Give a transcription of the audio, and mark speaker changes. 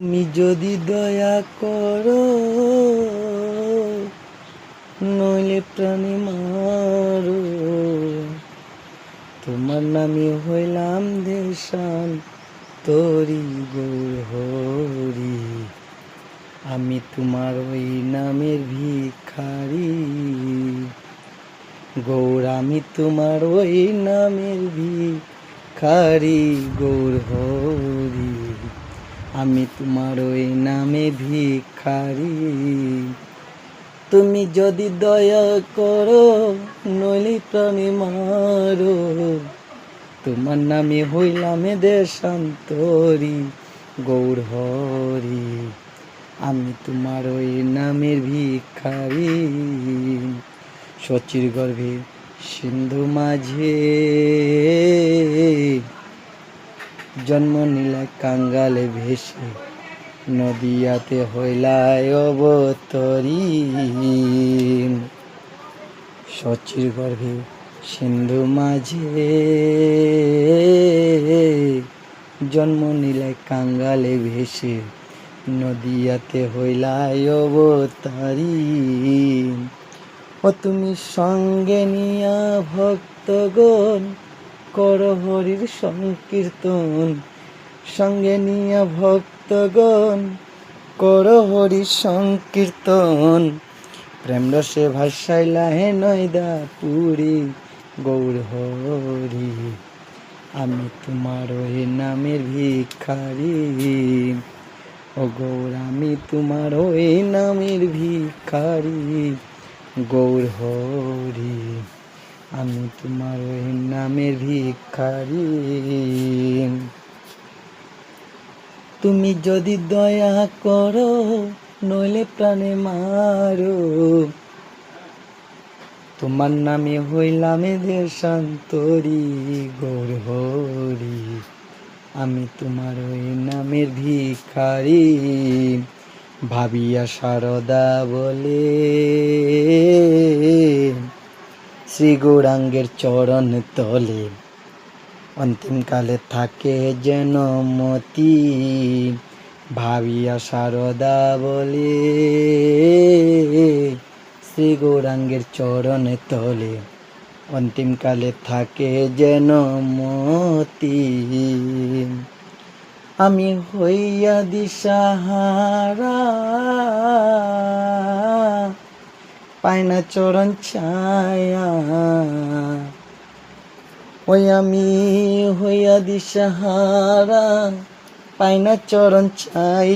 Speaker 1: তুমি যদি দয়া করো নইলে প্রাণে মারো, তোমার নামে হইলাম দেশান তরি গৌর হরি। আমি তোমার ওই নামের ভিখারি গৌর, আমি তোমার ওই নামের ভিখারি গৌর হরি। আমি তোমার ওই নামে ভিখারি। তুমি যদি দয়া করো নইলে প্রাণে মারো, তোমার নামে হইলাম দেশান্তরি গৌর হরি। আমি তোমার ওই নামের ভিখারি। শচীর গর্ভে সিন্ধু মাঝে জন্ম নিলে কাঙ্গালে ভেসে, নদিয়াতে হইলায় অবতরী। শচীর গর্ভে সিন্ধু মাঝে জন্ম নিলে কাঙ্গালে ভেসে, নদিয়াতে হইলায় অবতারী। ও তুমি সঙ্গে নিয়া ভক্তগণ কর হরির সংকীর্তন, সঙ্গে নিয়া ভক্তগণ কর হরির সংকীর্তন। প্রেম রসে ভাসাইলা হে নয়দা পুরী গৌর হরি। আমি তোমার ওই নামের ভিখারি ও গৌর, আমি তোমার ওই নামের ভিখারি গৌর হরি। আমি তোমার ওই নামের ভিখারি। তুমি যদি দয়া করো নইলে প্রাণে মারো, তোমার নামে হইলাম দেশান্তরি গৌর হরি। আমি তোমার ওই নামের ভিখারি। ভাবিয়া সারদা বলে শ্রী গৌরাঙ্গের চরণ তলে, অন্তিমকালে থাকে যেন মতি। ভাবিয়া সারদা বলে শ্রী গৌরাঙ্গের চরণ তলে, অন্তিমকালে থাকে যেন মতি। আমি হইয়া দিশাহারা পাই না চরণ ছায়া, ওই আমি হইয়া দিশাহারা পাই না চরণ ছায়া।